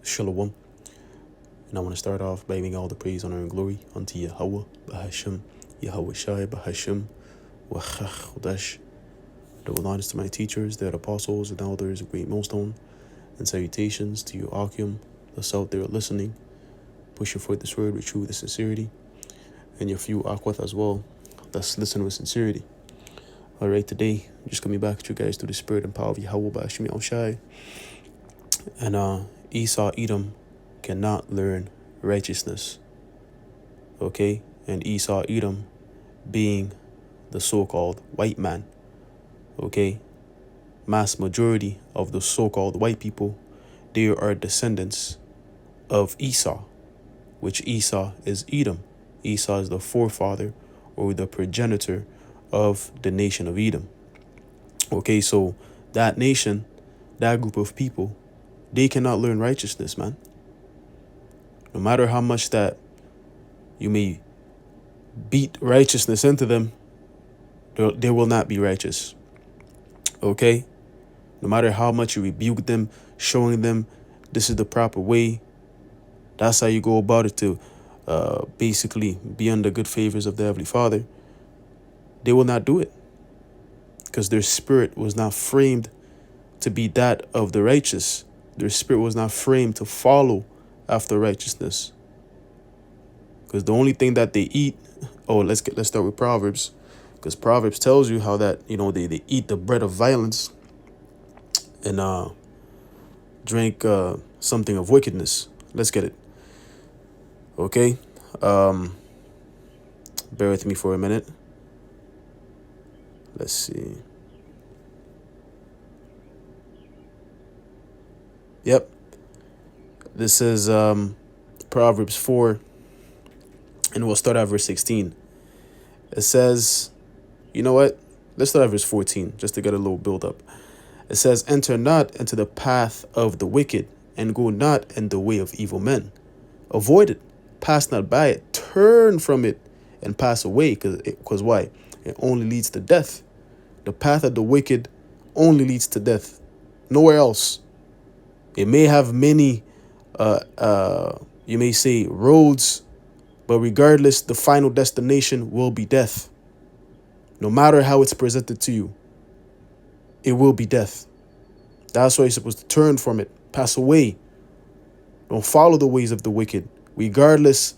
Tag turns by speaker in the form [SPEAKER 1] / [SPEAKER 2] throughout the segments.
[SPEAKER 1] Shalom. And I want to start off by giving all the praise, honor, and glory unto Yahweh, Bahashim, Yahweh Shai, Bahashim, Wachach, Chodesh. Double honors to my teachers, their apostles, and elders of Great Millstone, and salutations to you, Akim, those out there listening, pushing forth this word with truth and sincerity, and your few Akwat as well, that's listening with sincerity. All right, today, I'm just coming back at you guys through the spirit and power of Yahweh, Bahashim, Yahweh Shai. And Esau, Edom, cannot learn righteousness. Okay? And Esau, Edom, being the so-called white man. Okay? Mass majority of the so-called white people, they are descendants of Esau, which Esau is Edom. Esau is the forefather or the progenitor of the nation of Edom. Okay, so that nation, that group of people, they cannot learn righteousness, man. No matter how much that you may beat righteousness into them, they will not be righteous. Okay? No matter how much you rebuke them, showing them this is the proper way, that's how you go about it to basically be under good favors of the Heavenly Father, they will not do it. Because their spirit was not framed to be that of the righteous. Their spirit was not framed to follow after righteousness. Because the only thing that they eat, let's start with Proverbs. Because Proverbs tells you how that, they eat the bread of violence and drink something of wickedness. Let's get it. Okay? Bear with me for a minute. Let's see. Yep. This is Proverbs 4, and we'll start at verse 16. It says, you know what? Let's start at verse 14, just to get a little build up. It says, enter not into the path of the wicked, and go not in the way of evil men. Avoid it, pass not by it, turn from it, and pass away, because why? It only leads to death. The path of the wicked only leads to death. Nowhere else. It may have many, you may say, roads, but regardless, the final destination will be death. No matter how it's presented to you, it will be death. That's why you're supposed to turn from it, pass away. Don't follow the ways of the wicked, regardless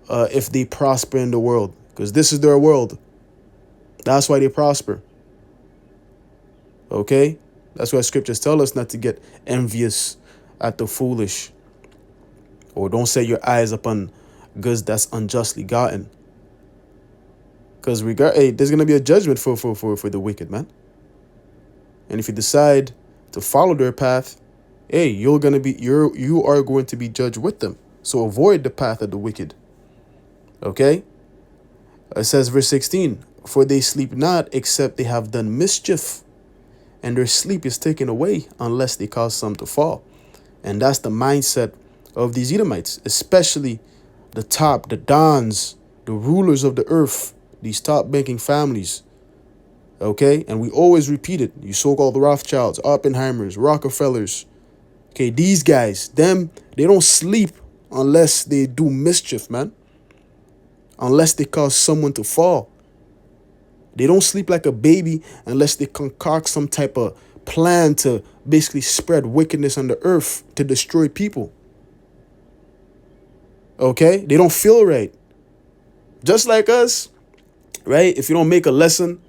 [SPEAKER 1] if they prosper in the world, because this is their world. That's why they prosper. Okay? That's why scriptures tell us not to get envious at the foolish, or don't set your eyes upon goods that's unjustly gotten. Because there's gonna be a judgment for the wicked, man. And if you decide to follow their path, you are going to be judged with them. So avoid the path of the wicked. Okay? It says verse 16, for they sleep not except they have done mischief, and their sleep is taken away unless they cause some to fall. And that's the mindset of these Edomites, especially the dons, the rulers of the earth, these top banking families. Okay? And we always repeat it. You so-called Rothschilds, Oppenheimers, Rockefellers. Okay, these guys, they don't sleep unless they do mischief, man. Unless they cause someone to fall. They don't sleep like a baby unless they concoct some type of plan to basically spread wickedness on the earth to destroy people. Okay? They don't feel right. Just like us, right? If you don't make a lesson,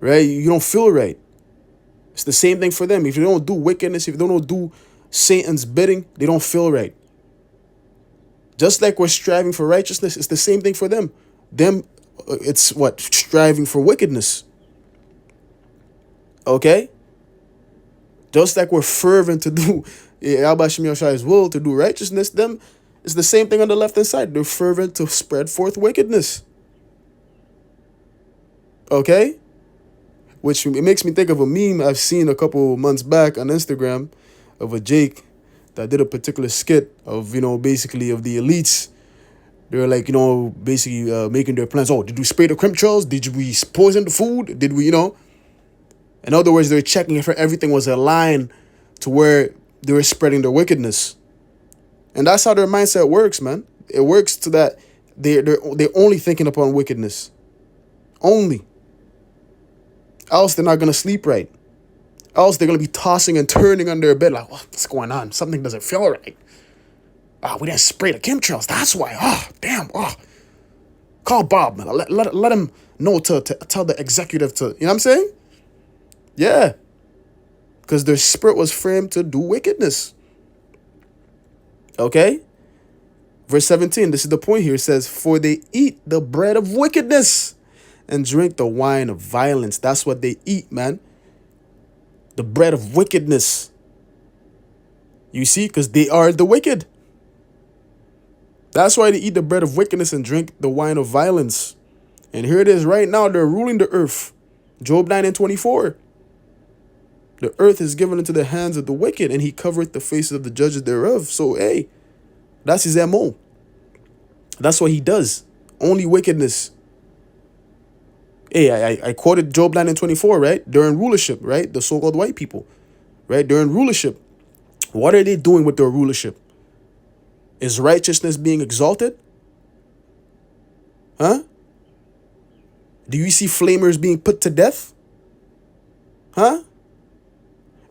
[SPEAKER 1] right, you don't feel right. It's the same thing for them. If you don't do wickedness, if you don't do Satan's bidding, they don't feel right. Just like we're striving for righteousness, it's the same thing for them. It's what? Striving for wickedness. Okay? Just like we're fervent to do Yahweh Shem Yahshua's will, to do righteousness, them, it's the same thing on the left-hand side. They're fervent to spread forth wickedness. Okay? Which it makes me think of a meme I've seen a couple months back on Instagram of a Jake that did a particular skit of, basically of the elites. They're like, basically making their plans. Oh, did we spray the chemtrails? Did we poison the food? Did we, In other words, they're checking if everything was aligned to where they were spreading their wickedness. And that's how their mindset works, man. It works to that they're only thinking upon wickedness. Only. Else they're not going to sleep right. Else they're going to be tossing and turning on their bed like, what's going on? Something doesn't feel right. We didn't spray the chemtrails. That's why. Damn. Call Bob, man. Let him know to tell the executive to, you know what I'm saying? Yeah. Because their spirit was framed to do wickedness. Okay? Verse 17, this is the point here. It says, for they eat the bread of wickedness and drink the wine of violence. That's what they eat, man. The bread of wickedness. You see? Because they are the wicked. That's why they eat the bread of wickedness and drink the wine of violence. And here it is right now. They're ruling the earth. Job 9:24. The earth is given into the hands of the wicked, and he covereth the faces of the judges thereof. So, hey, that's his MO. That's what he does. Only wickedness. Hey, I quoted Job 9:24, right? During rulership, right? The so-called white people, right? During rulership. What are they doing with their rulership? Is righteousness being exalted? Huh? Do you see flamers being put to death? Huh?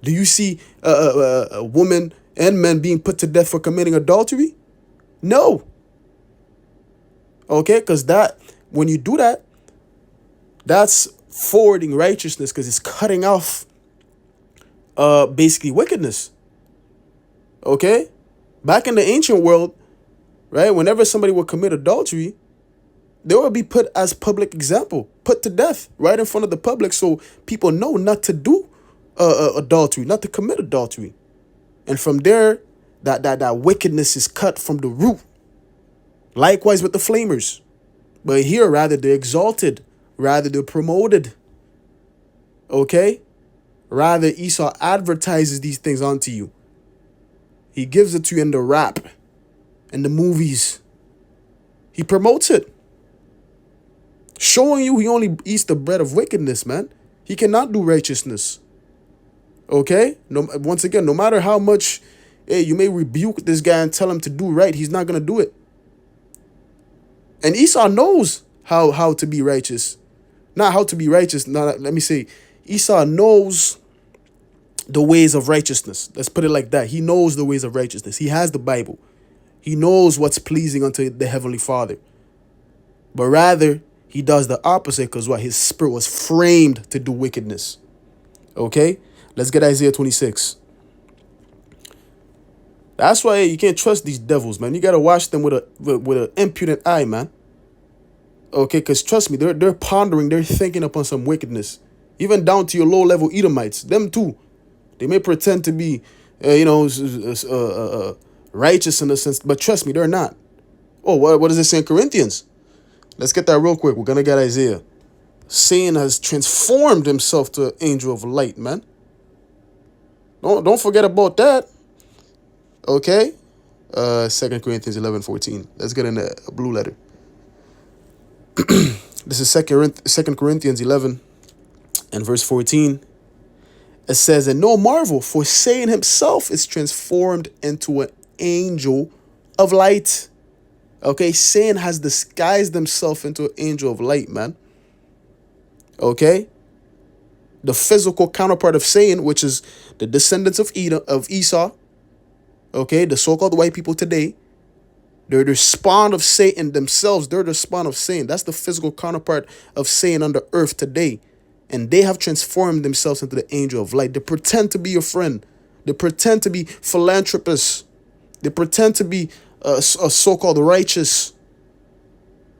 [SPEAKER 1] Do you see women and men being put to death for committing adultery? No. Okay, because when you do that, that's forwarding righteousness because it's cutting off basically wickedness. Okay? Back in the ancient world, right, whenever somebody would commit adultery, they would be put as public example, put to death right in front of the public so people know not to do adultery, not to commit adultery. And from there, that wickedness is cut from the root. Likewise with the flamers. But here, rather, they're exalted. Rather, they're promoted. Okay? Rather, Esau advertises these things onto you. He gives it to you in the rap, in the movies. He promotes it. Showing you he only eats the bread of wickedness, man. He cannot do righteousness. Okay? Once again, no matter how much you may rebuke this guy and tell him to do right, he's not going to do it. And Esau knows how to be righteous. Not how to be righteous. Let me say, Esau knows the ways of righteousness. Let's put it like that. He knows the ways of righteousness. He has the Bible. He knows what's pleasing unto the Heavenly Father. But rather, he does the opposite because what? His spirit was framed to do wickedness. Okay? Let's get Isaiah 26. That's why you can't trust these devils, man. You got to watch them with an impudent eye, man. Okay? Because trust me, they're pondering, they're thinking upon some wickedness. Even down to your low-level Edomites. Them too. They may pretend to be, righteous in a sense, but trust me, they're not. Oh, what does it say in Corinthians? Let's get that real quick. We're going to get Isaiah. Satan has transformed himself to an angel of light, man. Don't forget about that. Okay? 2 Corinthians 11:14. Let's get in a blue letter. This is 2 Corinthians 11 and verse 14. It says, and no marvel, for Satan himself is transformed into an angel of light. Okay, Satan has disguised himself into an angel of light, man. Okay? The physical counterpart of Satan, which is the descendants of Esau. Okay, the so-called white people today. They're the spawn of Satan themselves. They're the spawn of Satan. That's the physical counterpart of Satan on the earth today. And they have transformed themselves into the angel of light. They pretend to be your friend. They pretend to be philanthropists. They pretend to be a so-called righteous.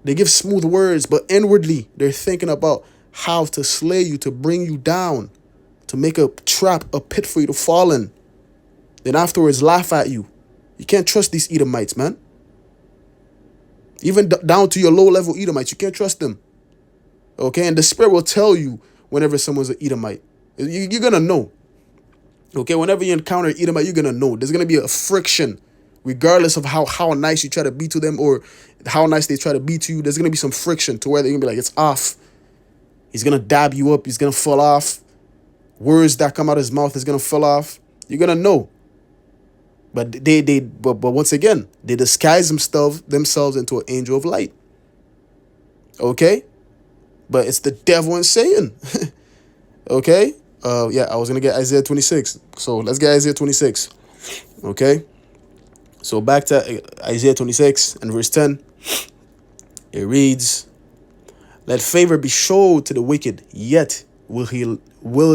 [SPEAKER 1] They give smooth words, but inwardly they're thinking about how to slay you, to bring you down, to make a trap, a pit for you to fall in. Then afterwards laugh at you. You can't trust these Edomites, man. Even down to your low-level Edomites, you can't trust them. Okay, and the Spirit will tell you whenever someone's an Edomite. You're going to know. Okay, whenever you encounter an Edomite, you're going to know. There's going to be a friction, regardless of how nice you try to be to them or how nice they try to be to you. There's going to be some friction to where they're going to be like, it's off. He's going to dab you up. He's going to fall off. Words that come out of his mouth is going to fall off. You're going to know. But but once again, they disguise themselves into an angel of light. Okay? But it's the devil and Satan. Okay? Yeah, I was gonna get Isaiah 26. So let's get Isaiah 26. Okay? So back to Isaiah 26 and verse 10. It reads, "Let favor be showed to the wicked, yet will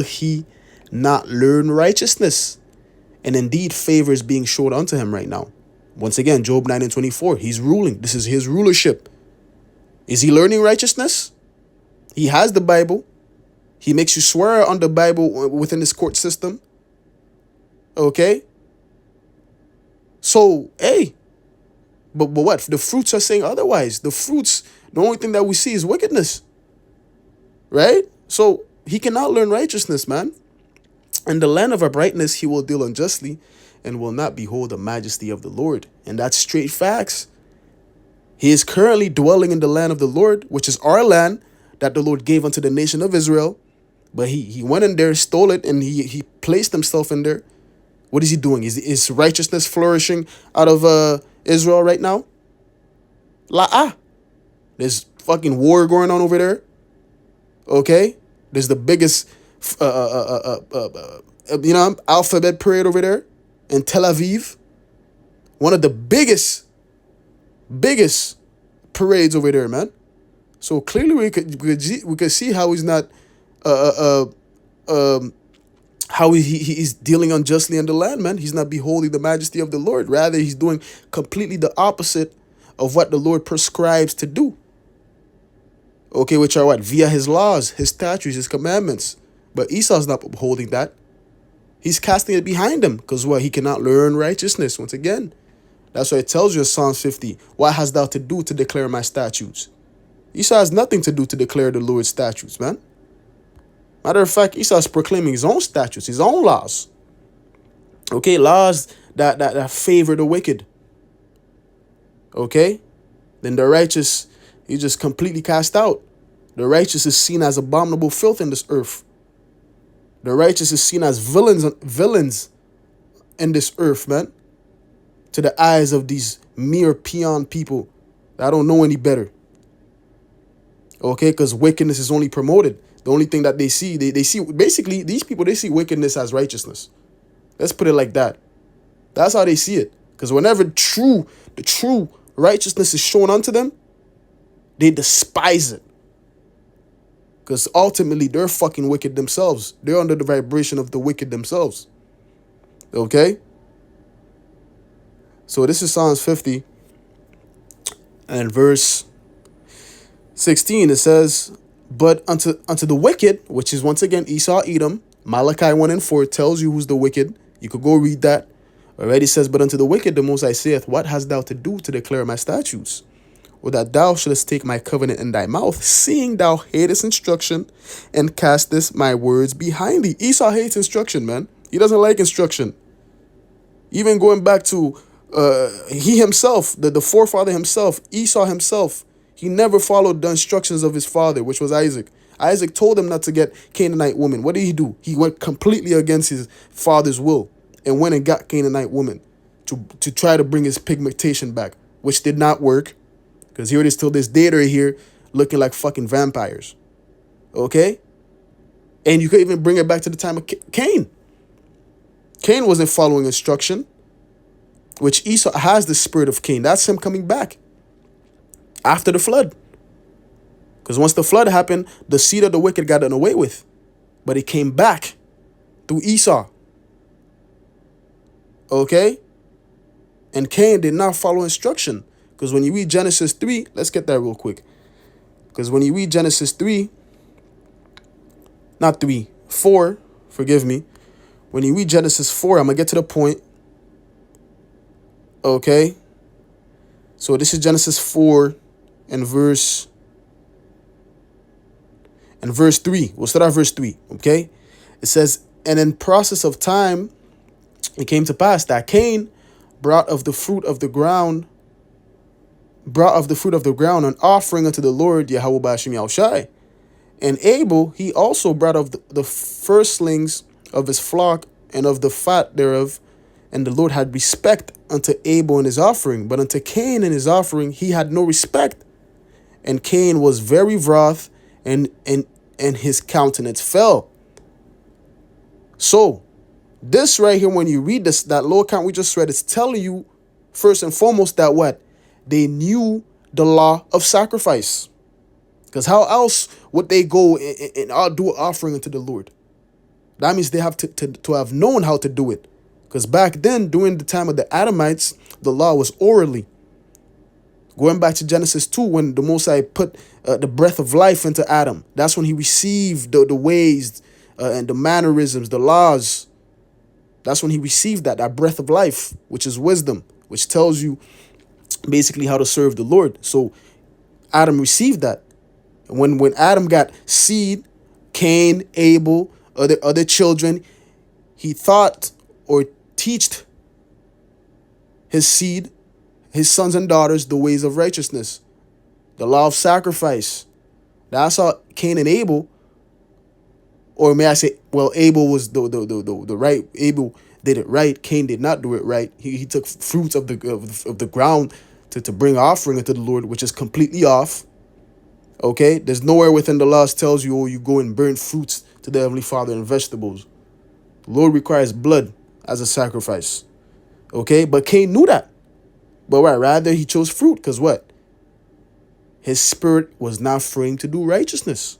[SPEAKER 1] he not learn righteousness? And indeed, favor is being showed unto him right now." Once again, Job 9 and 24. He's ruling. This is his rulership. Is he learning righteousness? He has the Bible. He makes you swear on the Bible within his court system. Okay? So, hey. But what? The fruits are saying otherwise. The fruits, the only thing that we see is wickedness. Right? So, he cannot learn righteousness, man. In the land of uprightness, he will deal unjustly and will not behold the majesty of the Lord. And that's straight facts. He is currently dwelling in the land of the Lord, which is our land that the Lord gave unto the nation of Israel. But he went in there, stole it, and he placed himself in there. What is he doing? Is righteousness flourishing out of Israel right now? There's fucking war going on over there. Okay? There's the biggest alphabet parade over there in Tel Aviv. One of the biggest parades over there, man. So clearly we could see how he's not how he's dealing unjustly in the land, man. He's not beholding the majesty of the Lord. Rather, he's doing completely the opposite of what the Lord prescribes to do. Okay, which are what? Via his laws, his statutes, his commandments. But Esau's not upholding that. He's casting it behind him. Because what? He cannot learn righteousness. Once again. That's why it tells you in Psalms 50, "What hast thou to do to declare my statutes?" Esau has nothing to do to declare the Lord's statutes, man. Matter of fact, Esau is proclaiming his own statutes, his own laws. Okay, laws that favor the wicked. Okay? Then the righteous, he just completely cast out. The righteous is seen as abominable filth in this earth. The righteous is seen as villains in this earth, man. To the eyes of these mere peon people that don't know any better. Okay, because wickedness is only promoted. The only thing that they see, they see, basically, these people, they see wickedness as righteousness. Let's put it like that. That's how they see it. Because whenever the true righteousness is shown unto them, they despise it. Because ultimately, they're fucking wicked themselves. They're under the vibration of the wicked themselves. Okay? So this is Psalms 50. And verse 16, it says, "But unto the wicked," which is once again Esau, Edom, Malachi 1 and 4 tells you who's the wicked. You could go read that. Already says, "But unto the wicked the Most High saith, What hast thou to do to declare my statutes? Or that thou shouldest take my covenant in thy mouth, seeing thou hatest instruction and castest my words behind thee." Esau hates instruction, man. He doesn't like instruction. Even going back to he himself, the forefather himself, Esau himself, he never followed the instructions of his father, which was Isaac. Isaac told him not to get Canaanite women. What did he do? He went completely against his father's will and went and got Canaanite women to try to bring his pigmentation back, which did not work. Because here it is till this day they're here looking like fucking vampires. Okay? And you could even bring it back to the time of Cain. Cain wasn't following instruction, which Esau has the spirit of Cain. That's him coming back after the flood. Because once the flood happened, the seed of the wicked got done away with. But it came back through Esau. Okay? And Cain did not follow instruction. Because when you read Genesis 3, let's get that real quick. Because when you read Genesis 3, not 3, 4, forgive me. When you read Genesis 4, I'm going to get to the point. Okay? So this is Genesis 4 and verse 3. We'll start at verse 3, okay? It says, "And in process of time, it came to pass that Cain brought of the fruit of the ground an offering unto the Lord Yahweh Ba'ashem Yahushai. And Abel, he also brought of the firstlings of his flock and of the fat thereof, And the Lord had respect unto Abel and his offering, but unto Cain and his offering he had no respect. And Cain was very wroth, and his countenance fell. So this right here, when you read this, that low account we just read, it's telling you first and foremost that what? They knew the law of sacrifice. Because how else would they go and do an offering unto the Lord? That means they have to have known how to do it. Because back then, during the time of the Adamites, the law was orally. Going back to Genesis 2, when the Most High put the breath of life into Adam, that's when he received the ways and the mannerisms, the laws. That's when he received that breath of life, which is wisdom, which tells you basically how to serve the Lord. So Adam received that. When Adam got seed, Cain, Abel, other children, he thought or teached his seed, his sons and daughters, the ways of righteousness, the law of sacrifice. That's how Cain and Abel, or may I say, well, Abel was the right. Abel did it right. Cain did not do it right. He took fruits of the ground to bring offering unto the Lord, which is completely off. Okay, there's nowhere within the laws tells you, oh, you go and burn fruits to the Heavenly Father and vegetables. The Lord requires blood as a sacrifice. Okay, but Cain knew that. But what? Rather, he chose fruit because what? His spirit was not framed to do righteousness.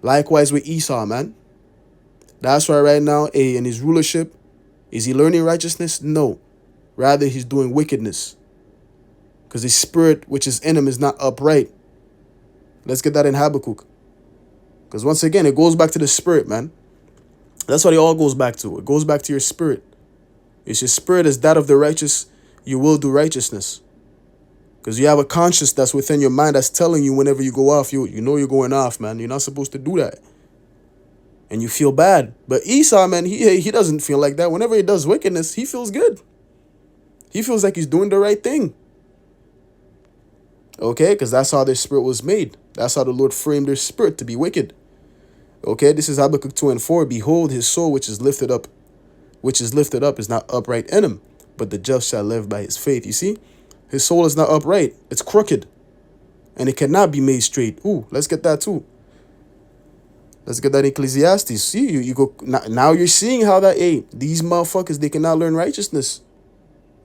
[SPEAKER 1] Likewise with Esau, man. That's why right now, in his rulership, is he learning righteousness? No. Rather, he's doing wickedness. Because his spirit, which is in him, is not upright. Let's get that in Habakkuk. Because once again, it goes back to the spirit, man. That's what it all goes back to. It goes back to your spirit. If your spirit is that of the righteous, you will do righteousness. Because you have a conscience that's within your mind that's telling you whenever you go off, you know you're going off, man. You're not supposed to do that. And you feel bad. But Esau, man, he doesn't feel like that. Whenever he does wickedness, he feels good. He feels like he's doing the right thing. Okay, because that's how their spirit was made. That's how the Lord framed their spirit to be wicked. Okay, this is Habakkuk 2:4. Behold, his soul which is lifted up is not upright in him, but the just shall live by his faith. You see, his soul is not upright. It's crooked. And it cannot be made straight. Ooh, let's get that too. Let's get that in Ecclesiastes. See, you go now you're seeing how that, these motherfuckers, they cannot learn righteousness.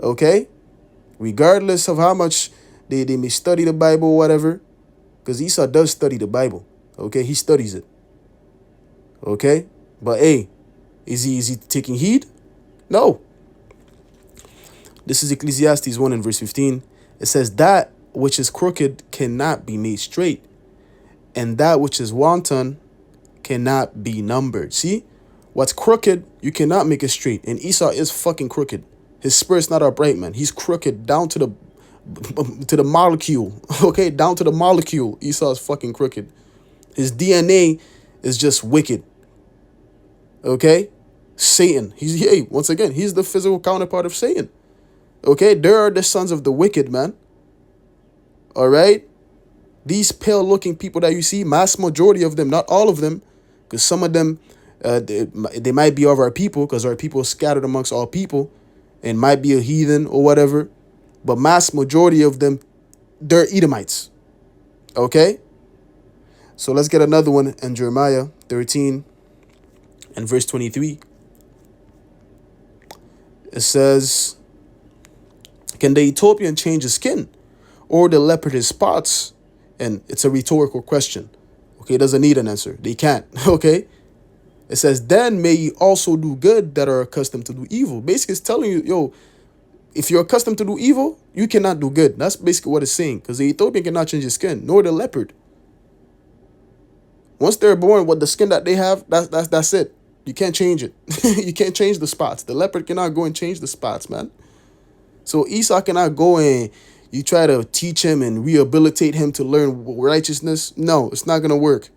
[SPEAKER 1] Okay? Regardless of how much they may study the Bible or whatever. Because Esau does study the Bible. Okay, he studies it. Okay? But is he taking heed? No. This is Ecclesiastes 1 and verse 15. It says, that which is crooked cannot be made straight, and that which is wanton cannot be numbered. See? What's crooked, you cannot make it straight. And Esau is fucking crooked. His spirit's not upright, man. He's crooked down to the molecule. Okay? Down to the molecule. Esau is fucking crooked. His DNA is just wicked. Okay? Satan. Once again, he's the physical counterpart of Satan. Okay? There are the sons of the wicked, man. All right? These pale-looking people that you see, mass majority of them, not all of them, because some of them, they might be of our people, because our people are scattered amongst all people, and might be a heathen or whatever. But mass majority of them, they're Edomites. Okay? So let's get another one in Jeremiah 13 and verse 23. It says, can the Ethiopian change his skin, or the leopard his spots? And it's a rhetorical question. Okay, it doesn't need an answer. They can't. Okay? It says, then may ye also do good that are accustomed to do evil. Basically, it's telling you, yo, if you're accustomed to do evil, you cannot do good. That's basically what it's saying. Because the Ethiopian cannot change his skin, nor the leopard. Once they're born with the skin that they have, that's it. You can't change it. You can't change the spots. The leopard cannot go and change the spots, man. So Esau cannot go and you try to teach him and rehabilitate him to learn righteousness. No, it's not gonna work.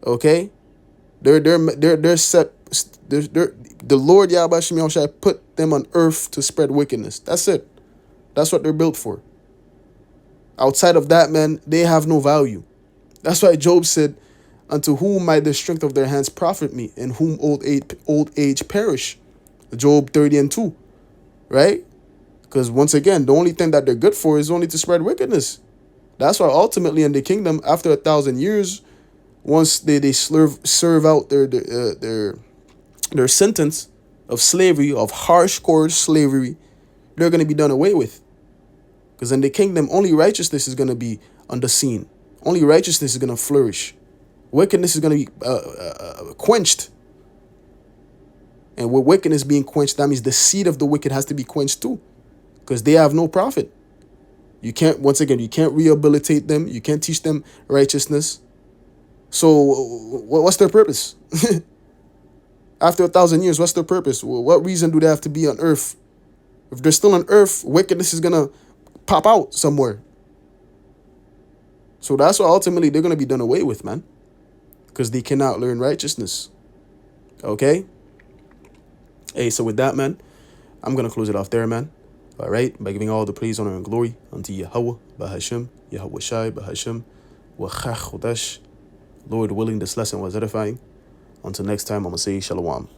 [SPEAKER 1] Okay, they're set. The Lord Yahweh Shem Shai put them on earth to spread wickedness. That's it. That's what they're built for. Outside of that, man, they have no value. That's why Job said, "Unto whom might the strength of their hands profit me, and whom old age perish?" Job 30 and 2, right? Because once again, the only thing that they're good for is only to spread wickedness. That's why ultimately in the kingdom, after 1,000 years, once they serve out their sentence of slavery, of harsh coerced slavery, they're going to be done away with. Because in the kingdom, only righteousness is going to be on the scene. Only righteousness is going to flourish. Wickedness is going to be quenched. And with wickedness being quenched, that means the seed of the wicked has to be quenched too. Because they have no profit. You can't, once again, you can't rehabilitate them. You can't teach them righteousness. So what's their purpose? After 1,000 years, what's their purpose? What reason do they have to be on earth? If they're still on earth, wickedness is going to pop out somewhere. So that's why ultimately they're going to be done away with, man. Because they cannot learn righteousness. Okay? Hey, so with that, man, I'm going to close it off there, man. All right? By giving all the praise, honor, and glory unto Yahweh, Bahasham, Yahweh Shai, Bahasham, Wachach Chodesh. Lord willing, this lesson was edifying. Until next time, I'm going to say Shalom.